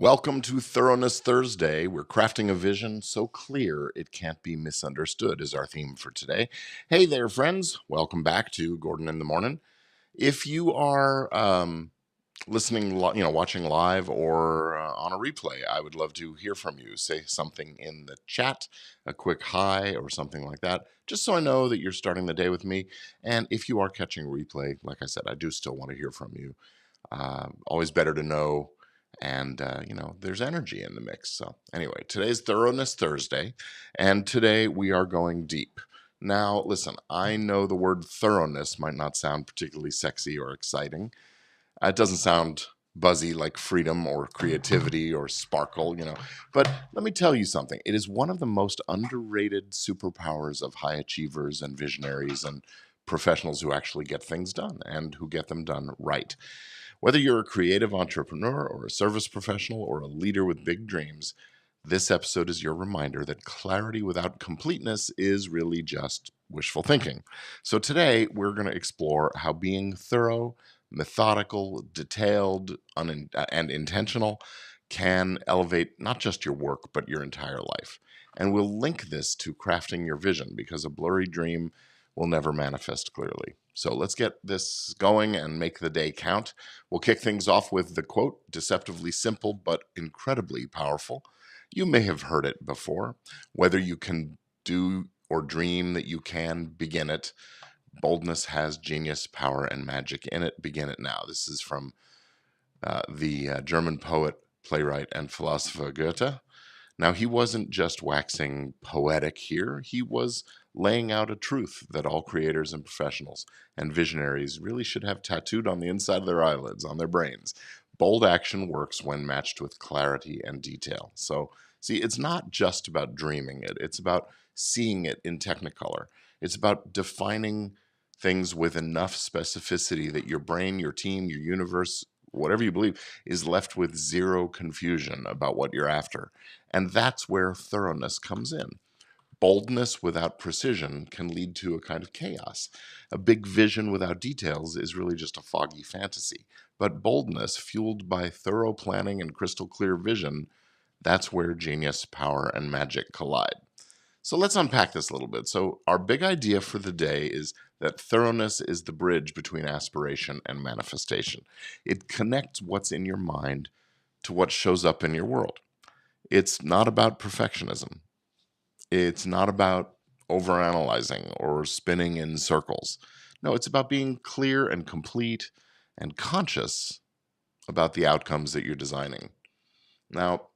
Welcome to Thoroughness Thursday. We're crafting a vision so clear it can't be misunderstood is our theme for today. Hey there, friends. Welcome back to Gordon in the Mornin. If you are listening, watching live or on a replay, I would love to hear from you. Say something in the chat, a quick hi or something like that, just so I know that you're starting the day with me. And if you are catching replay, like I said, I do still want to hear from you. Always better to know. And, there's energy in the mix. So, anyway, today's Thoroughness Thursday, and today we are going deep. Now, listen, I know the word thoroughness might not sound particularly sexy or exciting. It doesn't sound buzzy like freedom or creativity or sparkle, But let me tell you something. It is one of the most underrated superpowers of high achievers and visionaries and professionals who actually get things done and who get them done right. Whether you're a creative entrepreneur or a service professional or a leader with big dreams, this episode is your reminder that clarity without completeness is really just wishful thinking. So today we're going to explore how being thorough, methodical, detailed, and intentional can elevate not just your work, but your entire life. And we'll link this to crafting your vision because a blurry dream will never manifest clearly. So let's get this going and make the day count. We'll kick things off with the quote, deceptively simple but incredibly powerful. You may have heard it before. Whether you can do or dream that you can, begin it. Boldness has genius, power, and magic in it. Begin it now. This is from the German poet, playwright, and philosopher Goethe. Now, he wasn't just waxing poetic here, he was laying out a truth that all creators and professionals and visionaries really should have tattooed on the inside of their eyelids, on their brains. Bold action works when matched with clarity and detail. So, see, it's not just about dreaming it, it's about seeing it in technicolor. It's about defining things with enough specificity that your brain, your team, your universe, whatever you believe, is left with zero confusion about what you're after. And that's where thoroughness comes in. Boldness without precision can lead to a kind of chaos. A big vision without details is really just a foggy fantasy. But boldness, fueled by thorough planning and crystal clear vision, that's where genius, power, and magic collide. So let's unpack this a little bit. So, our big idea for the day is that thoroughness is the bridge between aspiration and manifestation. It connects what's in your mind to what shows up in your world. It's not about perfectionism. It's not about overanalyzing or spinning in circles. No, it's about being clear and complete and conscious about the outcomes that you're designing. Now,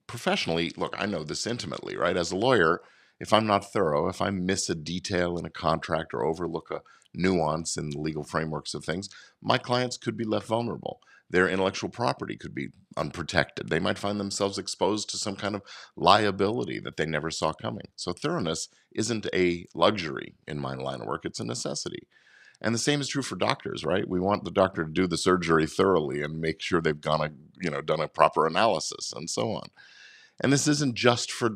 professionally, look, I know this intimately, right? As a lawyer, if I'm not thorough, if I miss a detail in a contract or overlook a nuance in the legal frameworks of things, my clients could be left vulnerable. Their intellectual property could be unprotected. They might find themselves exposed to some kind of liability that they never saw coming. So thoroughness isn't a luxury in my line of work, it's a necessity. And the same is true for doctors, right? We want the doctor to do the surgery thoroughly and make sure they've done a proper analysis and so on. And this isn't just for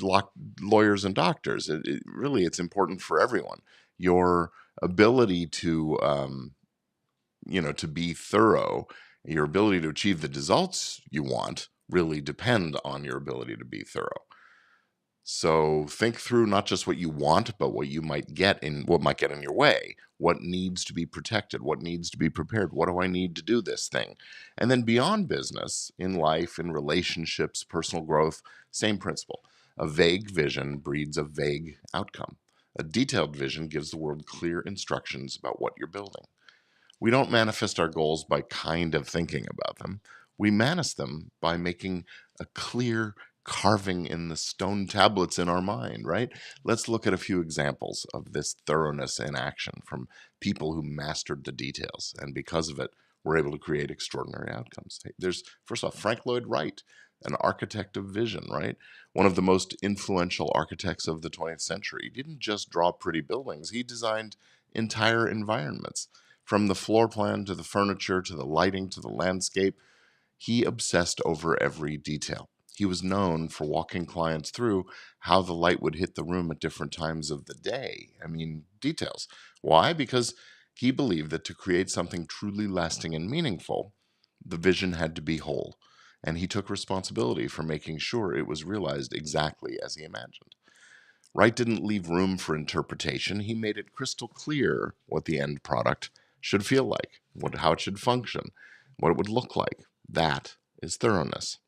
lawyers and doctors. It's important for everyone. Your ability to be thorough, your ability to achieve the results you want really depend on your ability to be thorough. So think through not just what you want, but what might get in your way. What needs to be protected? What needs to be prepared? What do I need to do this thing? And then beyond business, in life, in relationships, personal growth, same principle. A vague vision breeds a vague outcome. A detailed vision gives the world clear instructions about what you're building. We don't manifest our goals by kind of thinking about them. We manifest them by making a clear carving in the stone tablets in our mind, right? Let's look at a few examples of this thoroughness in action from people who mastered the details. And because of it, we're able to create extraordinary outcomes. There's, first off, Frank Lloyd Wright, an architect of vision, right? One of the most influential architects of the 20th century. He didn't just draw pretty buildings, he designed entire environments. From the floor plan to the furniture to the lighting to the landscape, he obsessed over every detail. He was known for walking clients through how the light would hit the room at different times of the day. I mean, details. Why? Because he believed that to create something truly lasting and meaningful, the vision had to be whole. and he took responsibility for making sure it was realized exactly as he imagined. Wright didn't leave room for interpretation. He made it crystal clear what the end product should feel like, how it should function, what it would look like. That is thoroughness.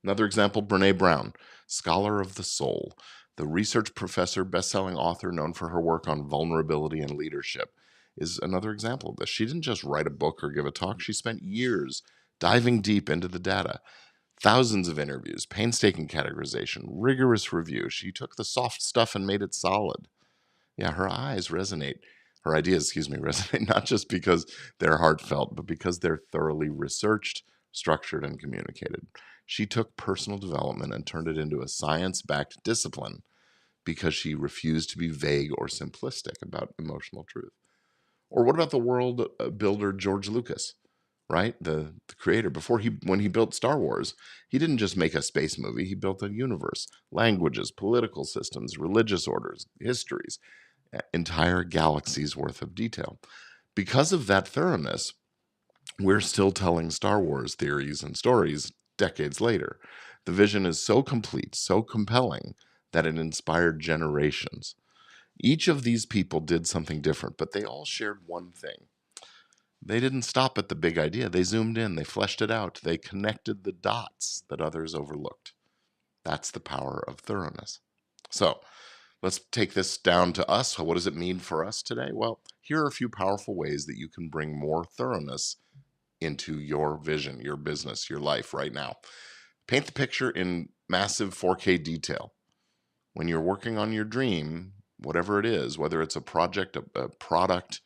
Another example, Brene Brown, scholar of the soul, the research professor, best-selling author known for her work on vulnerability and leadership, is another example of this. She didn't just write a book or give a talk. She spent years diving deep into the data. Thousands of interviews, painstaking categorization, rigorous review. She took the soft stuff and made it solid. Yeah, her ideas, resonate not just because they're heartfelt, but because they're thoroughly researched, structured, and communicated. She took personal development and turned it into a science-backed discipline because she refused to be vague or simplistic about emotional truth. Or what about the world builder George Lucas? Right? The creator, when he built Star Wars, he didn't just make a space movie, he built a universe, languages, political systems, religious orders, histories, entire galaxies worth of detail. Because of that thoroughness, we're still telling Star Wars theories and stories decades later. The vision is so complete, so compelling, that it inspired generations. Each of these people did something different, but they all shared one thing. They didn't stop at the big idea. They zoomed in, they fleshed it out, they connected the dots that others overlooked. That's the power of thoroughness. So let's take this down to us. What does it mean for us today? Well, here are a few powerful ways that you can bring more thoroughness into your vision, your business, your life right now. Paint the picture in massive 4K detail. When you're working on your dream, whatever it is, whether it's a project, a product,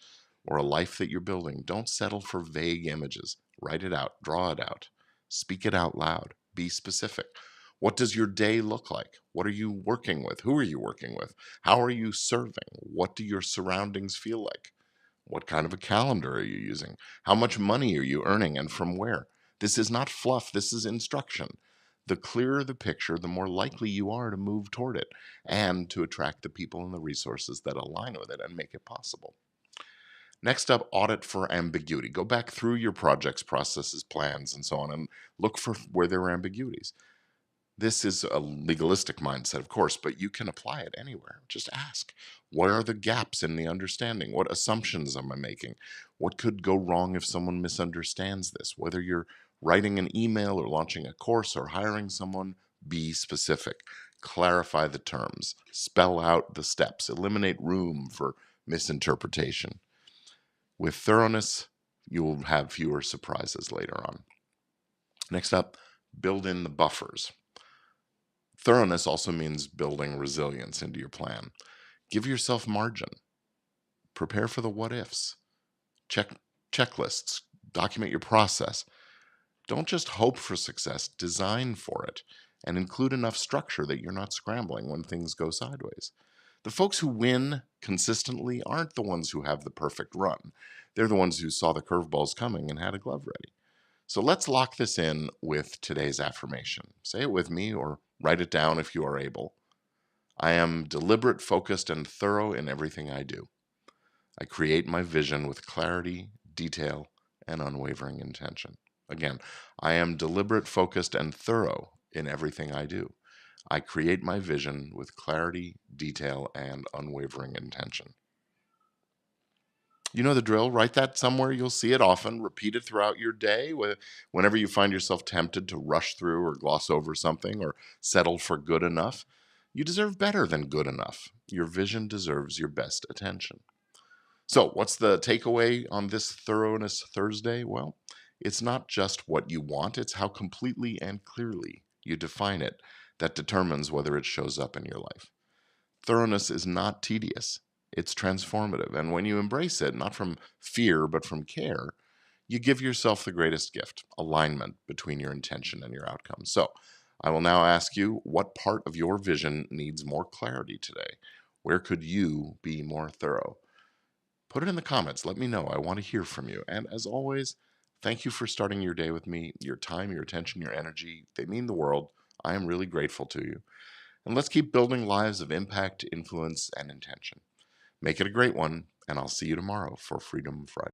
or a life that you're building, don't settle for vague images. Write it out, draw it out, speak it out loud, be specific. What does your day look like? What are you working with? Who are you working with? How are you serving? What do your surroundings feel like? What kind of a calendar are you using? How much money are you earning and from where? This is not fluff, this is instruction. The clearer the picture, the more likely you are to move toward it and to attract the people and the resources that align with it and make it possible. Next up, audit for ambiguity. Go back through your projects, processes, plans, and so on, and look for where there are ambiguities. This is a legalistic mindset, of course, but you can apply it anywhere. Just ask, what are the gaps in the understanding? What assumptions am I making? What could go wrong if someone misunderstands this? Whether you're writing an email or launching a course or hiring someone, be specific. Clarify the terms. Spell out the steps. Eliminate room for misinterpretation. With thoroughness, you will have fewer surprises later on. Next up, build in the buffers. Thoroughness also means building resilience into your plan. Give yourself margin. Prepare for the what ifs. Check checklists. Document your process. Don't just hope for success, design for it, and include enough structure that you're not scrambling when things go sideways. The folks who win consistently aren't the ones who have the perfect run. They're the ones who saw the curveballs coming and had a glove ready. So let's lock this in with today's affirmation. Say it with me or write it down if you are able. I am deliberate, focused, and thorough in everything I do. I create my vision with clarity, detail, and unwavering intention. Again, I am deliberate, focused, and thorough in everything I do. I create my vision with clarity, detail, and unwavering intention. You know the drill. Write that somewhere. You'll see it often. Repeat it throughout your day. Whenever you find yourself tempted to rush through or gloss over something or settle for good enough, you deserve better than good enough. Your vision deserves your best attention. So, what's the takeaway on this Thoroughness Thursday? Well, it's not just what you want, it's how completely and clearly you define it that determines whether it shows up in your life. Thoroughness is not tedious, it's transformative. And when you embrace it, not from fear, but from care, you give yourself the greatest gift, alignment between your intention and your outcome. So I will now ask you, what part of your vision needs more clarity today? Where could you be more thorough? Put it in the comments. Let me know. I want to hear from you. And as always, thank you for starting your day with me. Your time, your attention, your energy, they mean the world. I am really grateful to you. And let's keep building lives of impact, influence, and intention. Make it a great one, and I'll see you tomorrow for Freedom Friday.